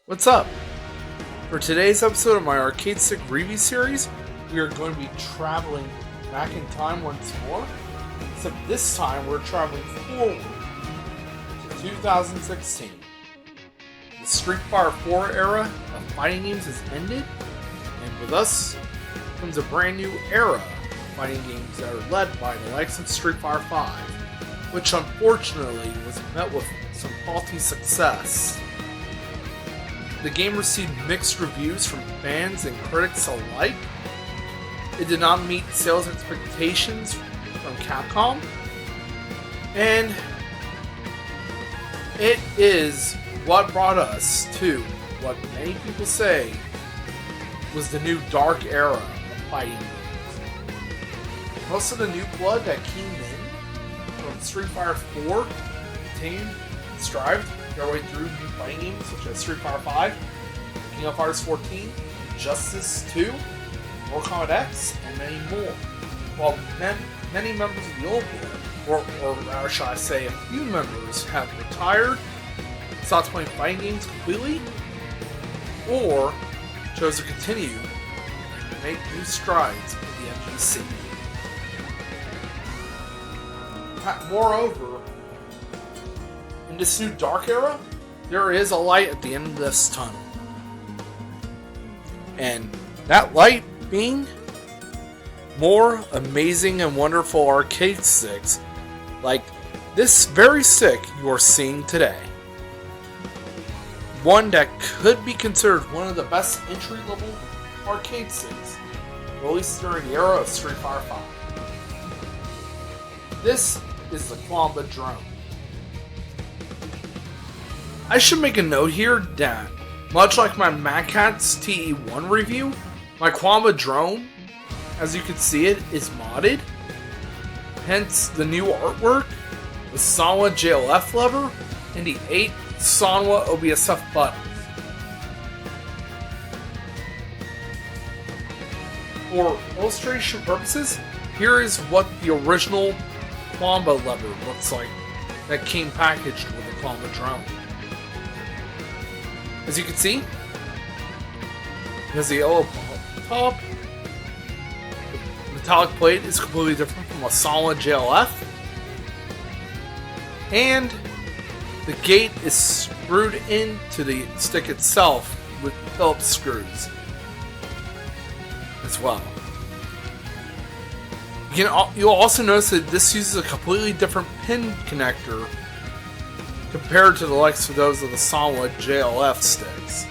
What's up? For today's episode of my arcadestick review series, we are going to be traveling back in time once more, except this time we're traveling forward to 2016. The Street Fighter 4 era of fighting games has ended, and with us comes a brand new era of fighting games that are led by the likes of Street Fighter 5, which unfortunately was met with some faulty success. The game received mixed reviews from fans and critics alike. It did not meet sales expectations from Capcom, and it is what brought us to what many people say was the new dark era of fighting games. Most of the new blood that came in from Street Fighter 4 continued and strived their way through new fighting games such as Street Fighter 5, King of Fighters 14, Justice 2, Mortal Kombat X, and many more. While many members of the old blood, or rather shall I say a few members, have retired, stopped playing fighting games completely, or chose to continue and make new strides in the MGC. Moreover, in this new dark era, there is a light at the end of this tunnel. And that light being more amazing and wonderful arcade sticks like this very stick you are seeing today. One that could be considered one of the best entry-level arcade sticks released during the era of Street Fighter 5. This is the Qanba Drone. I should make a note here that, much like my Mad Catz TE1 review, my Qanba Drone, as you can see it, is modded. Hence the new artwork, the Sanwa JLF lever, and the 8 Sanwa OBSF buttons. For illustration purposes, here is what the original Qanba lever looks like that came packaged with the Qanba Drone. As you can see, it has the yellow top. The metallic plate is completely different from a solid JLF. And the gate is screwed into the stick itself with Phillips screws as well. You'll also notice that this uses a completely different pin connector compared to the likes of those of the solid JLF sticks.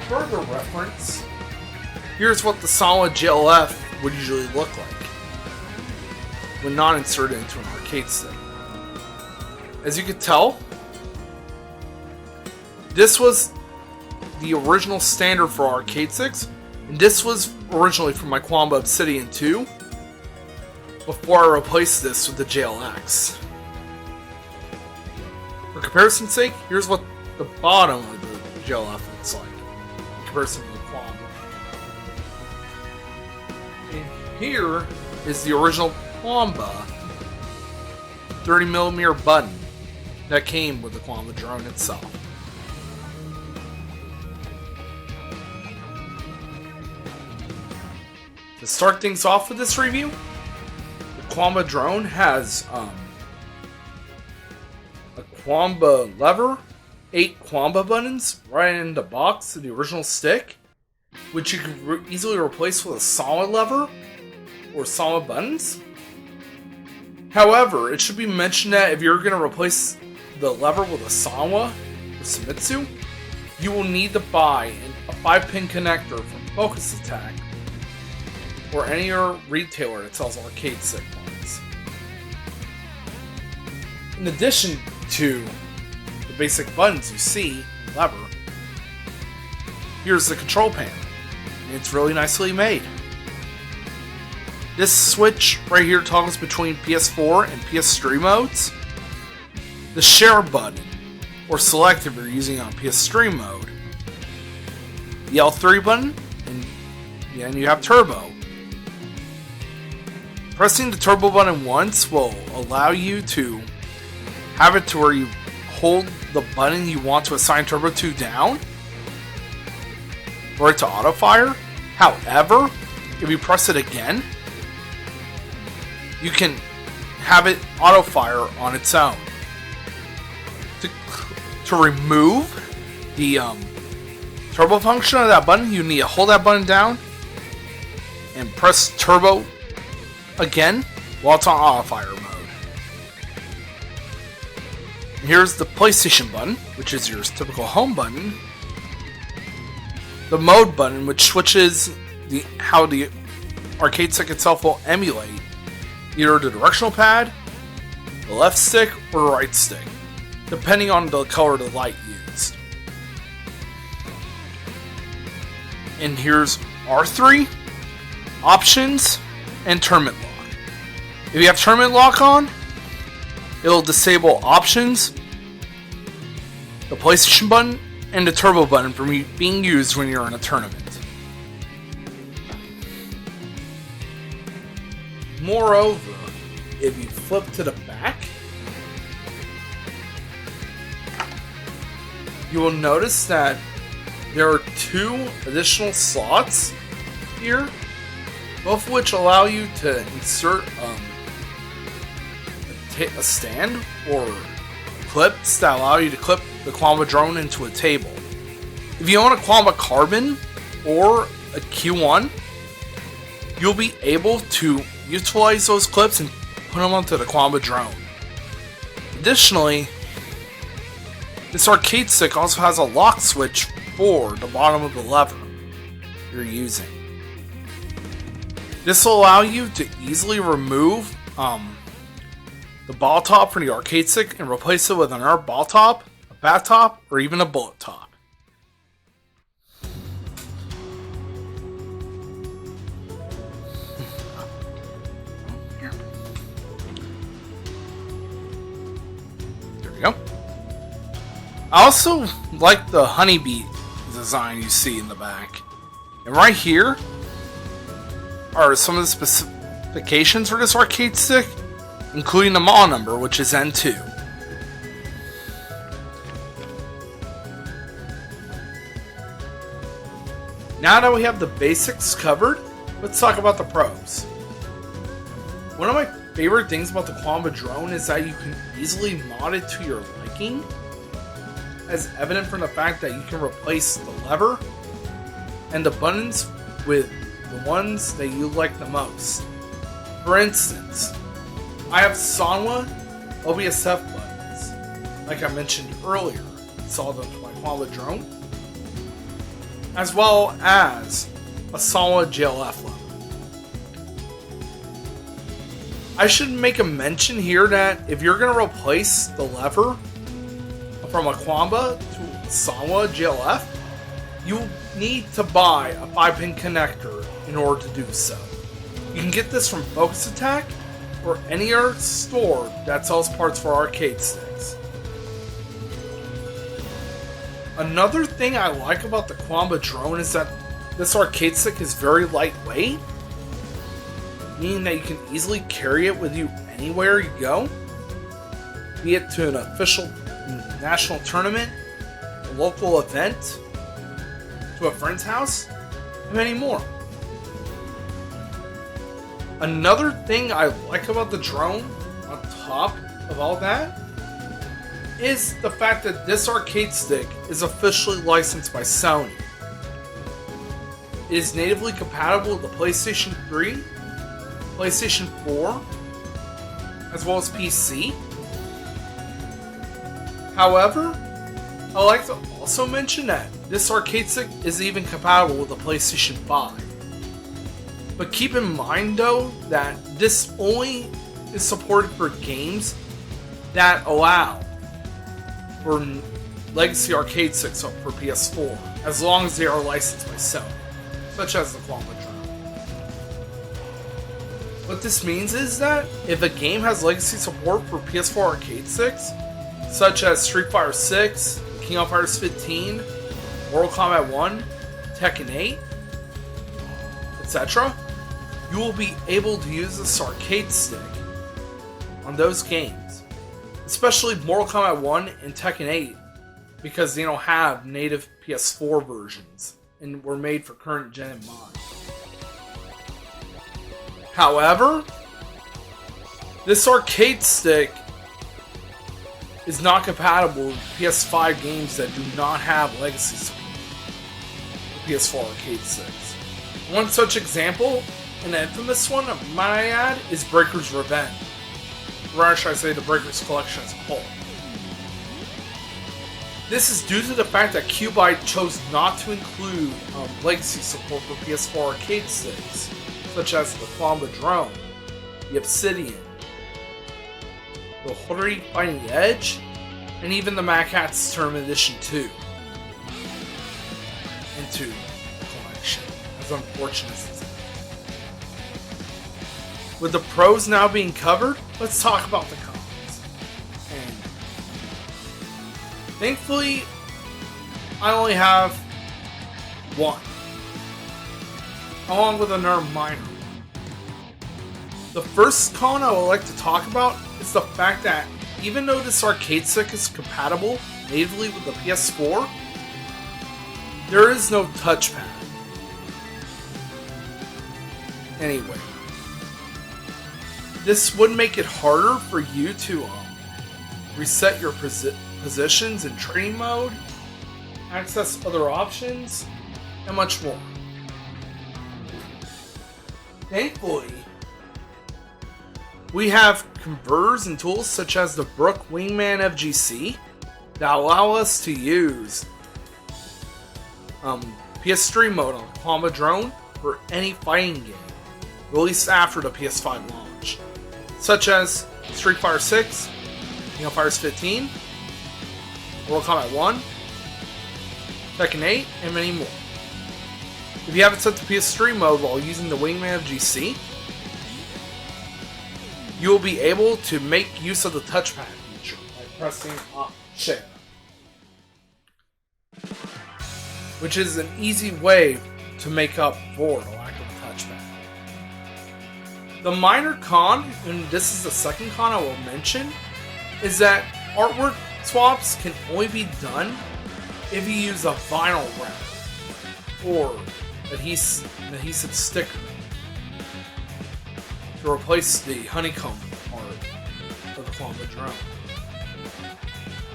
Further reference, here's what the solid JLF would usually look like when not inserted into an arcade stick. As you can tell, this was the original standard for arcade sticks, and this was originally from my Qanba Obsidian 2. Before I replace this with the JLX. For comparison's sake, here's what the bottom of the JLF looks like in comparison to the Qanba. And here is the original Qanba 30mm button that came with the Qanba Drone itself. To start things off with this review, Qanba Drone has a Qanba lever, 8 Qanba buttons right in the box of the original stick, which you can easily replace with a solid lever or solid buttons. However, it should be mentioned that if you're going to replace the lever with a Sanwa or Famitsu, you will need to buy a 5-pin connector from Focus Attack or any other retailer that sells arcade stick parts. In addition to the basic buttons you see, lever, here's the control panel. And it's really nicely made. This switch right here toggles between PS4 and PS3 modes. The share button, or select if you're using it on PS3 mode. The L3 button, and you have turbo. Pressing the turbo button once will allow you to have it to where you hold the button you want to assign turbo to down for it to auto fire. However, if you press it again, you can have it auto fire on its own. To remove the turbo function of that button, you need to hold that button down and press turbo again while it's on auto fire mode. Here's the PlayStation button, which is your typical home button. The mode button, which switches how the arcade stick itself will emulate either the directional pad, the left stick, or the right stick, depending on the color of the light used. And here's R3, options, and tournament lock. If you have tournament lock on, it'll disable options, the PlayStation button, and the turbo button from being used when you're in a tournament. Moreover, if you flip to the back, you will notice that there are 2 additional slots here, both of which allow you to insert a stand or clips that allow you to clip the Qanba Drone into a table. If you own a Qanba Carbon or a Q1, you'll be able to utilize those clips and put them onto the Qanba Drone. Additionally, this arcade stick also has a lock switch for the bottom of the lever you're using. This will allow you to easily remove the ball top from the arcade stick and replace it with another ball top, a bat top, or even a bullet top. There we go. I also like the honeybee design you see in the back. And right here are some of the specifications for this arcade stick, including the model number, which is N2. Now that we have the basics covered, let's talk about the pros. One of my favorite things about the Qanba Drone is that you can easily mod it to your liking, as evident from the fact that you can replace the lever and the buttons with the ones that you like the most. For instance, I have Sanwa OBSF buttons, like I mentioned earlier, installed onto my Qanba Drone, as well as a Sanwa JLF lever. I should make a mention here that if you're going to replace the lever from a Qanba to a Sanwa JLF, you need to buy a 5-pin connector in order to do so. You can get this from Focus Attack or any other store that sells parts for arcade sticks. Another thing I like about the Qanba Drone is that this arcade stick is very lightweight, meaning that you can easily carry it with you anywhere you go, be it to an official national tournament, a local event, to a friend's house, and many more. Another thing I like about the drone, on top of all that, is the fact that this arcade stick is officially licensed by Sony. It is natively compatible with the PlayStation 3, PlayStation 4, as well as PC. However, I'd like to also mention that this arcade stick is even compatible with the PlayStation 5. But keep in mind though that this only is supported for games that allow for legacy arcade sticks for PS4, as long as they are licensed by Sony, such as the Qanba Drone. What this means is that if a game has legacy support for PS4 arcade sticks, such as Street Fighter 6, King of Fighters 15, Mortal Kombat 1, Tekken 8, etc., you will be able to use this arcade stick on those games. especially Mortal Kombat 1 and Tekken 8, because they don't have native PS4 versions and were made for current gen in mind. However, this arcade stick is not compatible with PS5 games that do not have legacy support. PS4 arcade sticks. One such example, an infamous one, might I add, is Breaker's Revenge. Or should I say the Breaker's Collection as a whole. This is due to the fact that Qanba chose not to include legacy support for PS4 arcade sticks, such as the Qanba Drone, the Obsidian, the Hori Fighting Edge, and even the Mad Catz Tournament Edition 2 into the collection, as unfortunate as it is. With the pros now being covered, let's talk about the cons. And thankfully, I only have one, along with another minor one. The first con I would like to talk about is the fact that even though this arcade stick is compatible natively with the PS4, there is no touchpad. Anyway, this would make it harder for you to reset your positions in training mode, access other options, and much more. Thankfully, we have converters and tools such as the Brook Wingman FGC that allow us to use PS3 mode on Qanba Drone for any fighting game released after the PS5 launch, such as Street Fighter 6, King of Fighters 15, Mortal Kombat 1, Tekken 8, and many more. If you have it set to PS3 mode while using the Wingman FGC, you will be able to make use of the touchpad feature by pressing Share, which is an easy way to make up for the lack of a touchpad. The minor con, and this is the second con I will mention, is that artwork swaps can only be done if you use a vinyl wrap or adhesive sticker to replace the honeycomb part of the Qanba Drone.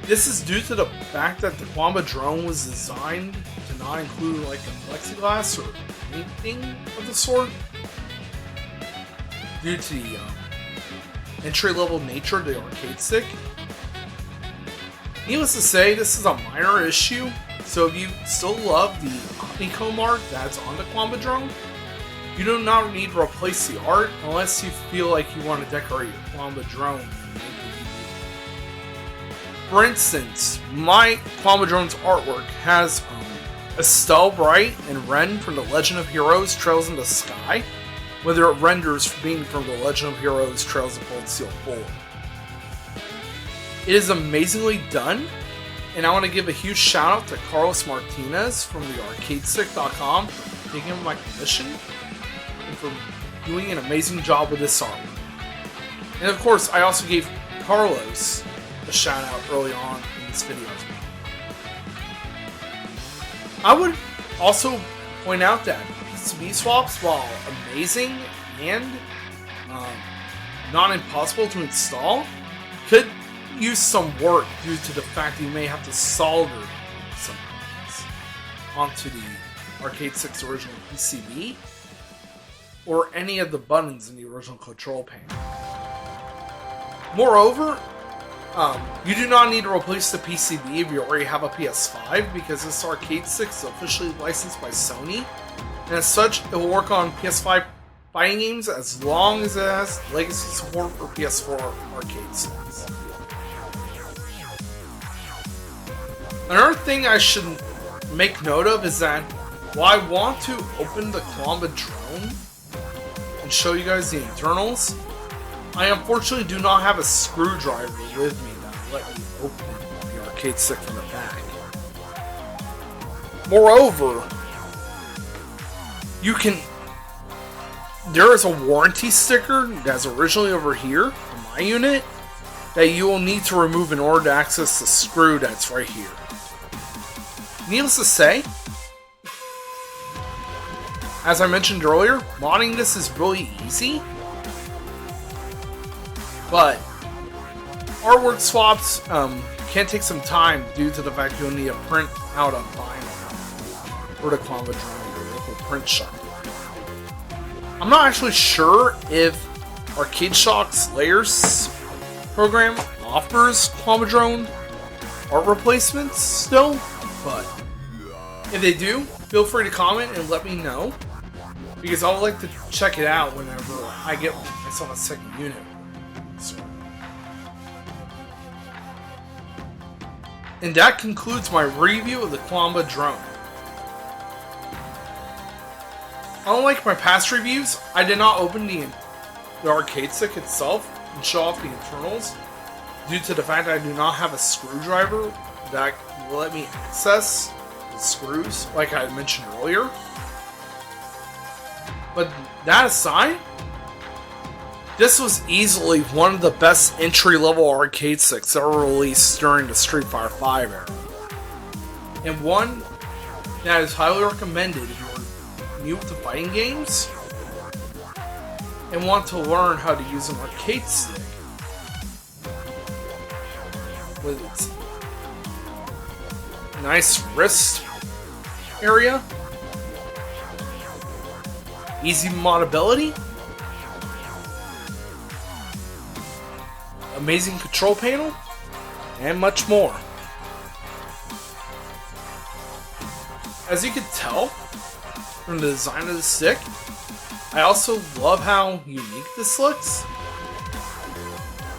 This is due to the fact that the Qanba Drone was designed to not include like a plexiglass or anything of the sort, due to the entry-level nature of the arcade stick. Needless to say, this is a minor issue, so if you still love the honeycomb art that's on the Qanba Drone, you do not need to replace the art unless you feel like you want to decorate your Qanba Drone. For instance, my Qanba Drone's artwork has Estelle Bright and Ren from the Legend of Heroes Trails in the Sky, whether it renders being from the Legend of Heroes Trails of Cold Steel 4. It is amazingly done, and I want to give a huge shout out to Carlos Martinez from the arcadestick.com for taking my commission and for doing an amazing job with this art. And of course, I also gave Carlos a shout out early on in this video as well. I would also point out that PCB swaps, while amazing and not impossible to install, could use some work due to the fact that you may have to solder some things onto the arcade stick's original PCB or any of the buttons in the original control panel. Moreover, you do not need to replace the PCB if you already have a PS5, because this arcade stick is officially licensed by Sony, and as such, it will work on PS5 fighting games as long as it has legacy support for PS4 arcade sticks. Another thing I should make note of is that while I want to open the Qanba Drone and show you guys the internals, I unfortunately do not have a screwdriver with me that will let me open the arcade stick from the back. Moreover, there is a warranty sticker that's originally over here on my unit that you will need to remove in order to access the screw that's right here. Needless to say, as I mentioned earlier, modding this is really easy, but artwork swaps can take some time due to the fact you'll need to print out a vinyl or the Qanba Drone, your local print shop. I'm not actually sure if Arcade Shock's Layers program offers Qanba Drone art replacements still, but if they do, feel free to comment and let me know, because I would like to check it out whenever I get myself a second unit. So. And that concludes my review of the Qanba Drone. Unlike my past reviews, I did not open the arcade stick itself and show off the internals due to the fact that I do not have a screwdriver that will let me access the screws like I mentioned earlier. But that aside, this was easily one of the best entry-level arcade sticks ever released during the Street Fighter V era. And one that is highly recommended if you're new to fighting games and want to learn how to use an arcade stick with its nice wrist area, easy modability, amazing control panel, and much more. As you can tell from the design of the stick, I also love how unique this looks.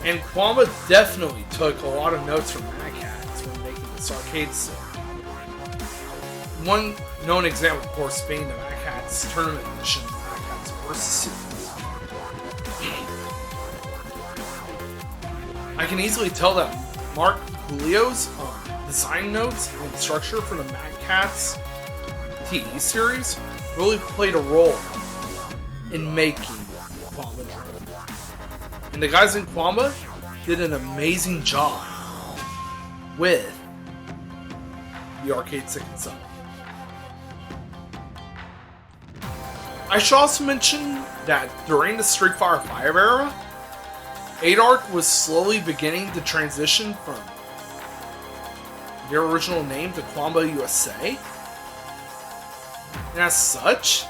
And Qanba definitely took a lot of notes from Mad Catz when making this arcade stick. One known example, of course, being the Mad Catz tournament edition, Mad Catz vs. Series. I can easily tell that Mark Julio's design notes and structure for the Mad Catz TE series really played a role in making Qanba Drone. And the guys in Qanba did an amazing job with the arcade stick itself. I should also mention that during the Street Fighter V era, 8ARC was slowly beginning to transition from their original name to Qanba USA. And as such,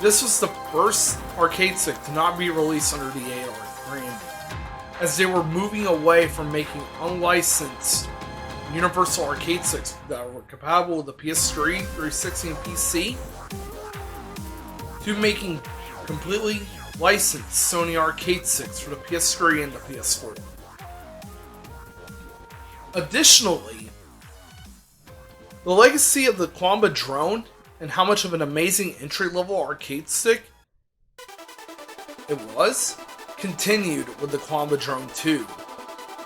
this was the first arcade stick to not be released under the 8ARC branding, as they were moving away from making unlicensed universal arcade sticks that were compatible with the PS3, 360, and PC, to making completely licensed Sony arcade sticks for the PS3 and the PS4. Additionally, the legacy of the Qanba Drone and how much of an amazing entry-level arcade stick it was, continued with the Qanba Drone 2,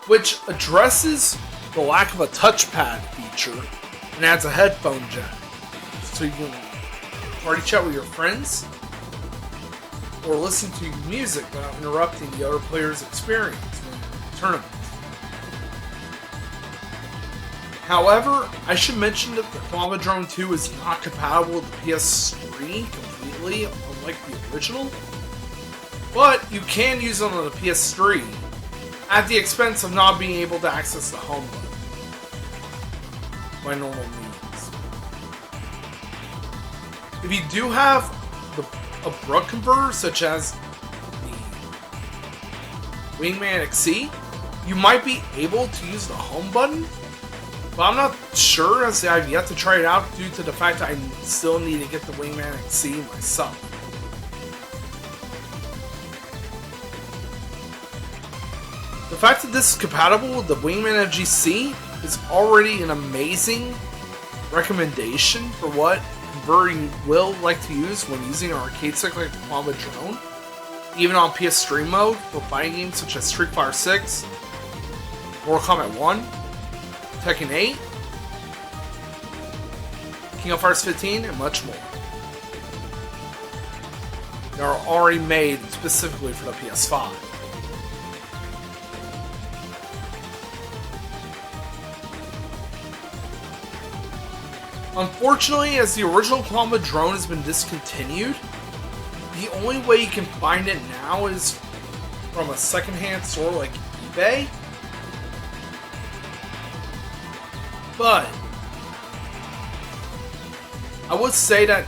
which addresses the lack of a touchpad feature and adds a headphone jack, so you can party chat with your friends or listen to music without interrupting the other player's experience when you're in the tournament. However, I should mention that the Qanba Drone 2 is not compatible with the PS3 completely, unlike the original. But you can use it on the PS3, at the expense of not being able to access the home button by normal means. If you do have a Brook converter, such as the Wingman XC, you might be able to use the home button. But I'm not sure, as I've yet to try it out due to the fact that I still need to get the Wingman XC myself. The fact that this is compatible with the Wingman FGC is already an amazing recommendation for what converter you will like to use when using an arcade stick like the Qanba Drone, even on PS3 mode for fighting games such as Street Fighter 6, Mortal Kombat 1, Tekken 8, King of Fighters 15, and much more. They are already made specifically for the PS5. Unfortunately, as the original Qanba Drone has been discontinued, the only way you can find it now is from a secondhand store like eBay. But I would say that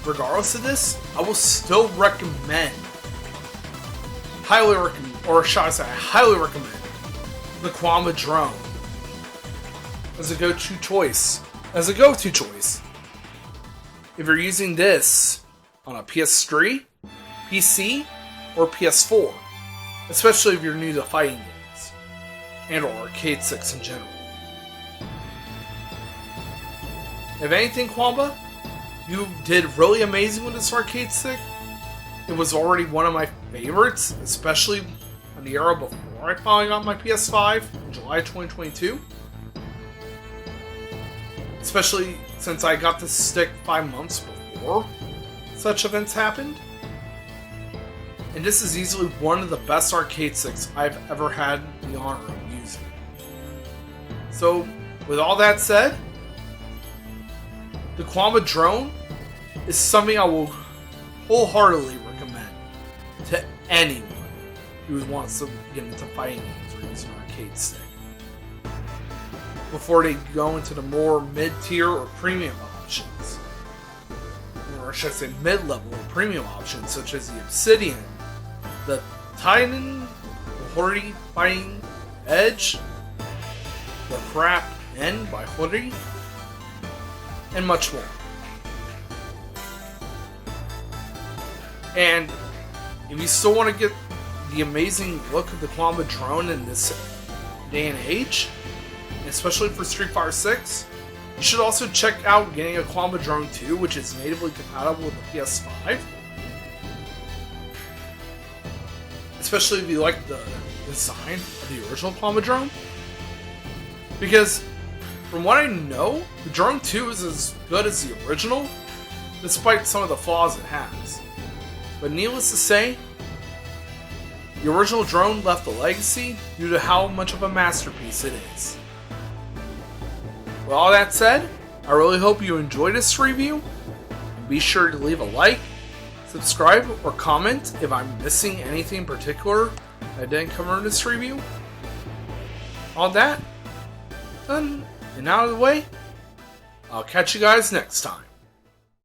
regardless of this, I will still recommend, highly recommend the Qanba Drone as a go-to choice. If you're using this on a PS3, PC, or PS4, especially if you're new to fighting games and or arcade sticks in general. If anything, Qanba, you did really amazing with this arcade stick. It was already one of my favorites, especially in the era before I finally got my PS5 in July 2022. Especially since I got this stick 5 months before such events happened. And this is easily one of the best arcade sticks I've ever had the honor of using. So, with all that said, the Qanba Drone is something I will wholeheartedly recommend to anyone who wants to get into fighting games or use an arcade stick before they go into the more mid-tier or premium options. Or should I say mid-level or premium options such as the Obsidian, the Titan, the Hori Fighting Edge, the Crap N by Hori, and much more. And if you still want to get the amazing look of the Qanba Drone in this day and age, especially for Street Fighter 6, you should also check out getting a Qanba Drone 2, which is natively compatible with the PS5. Especially if you like the design of the original Qanba Drone. Because, from what I know, the Drone 2 is as good as the original, despite some of the flaws it has. But needless to say, the original drone left a legacy due to how much of a masterpiece it is. With all that said, I really hope you enjoyed this review, and be sure to leave a like, subscribe, or comment if I'm missing anything in particular that I didn't cover in this review. All that done and out of the way, I'll catch you guys next time.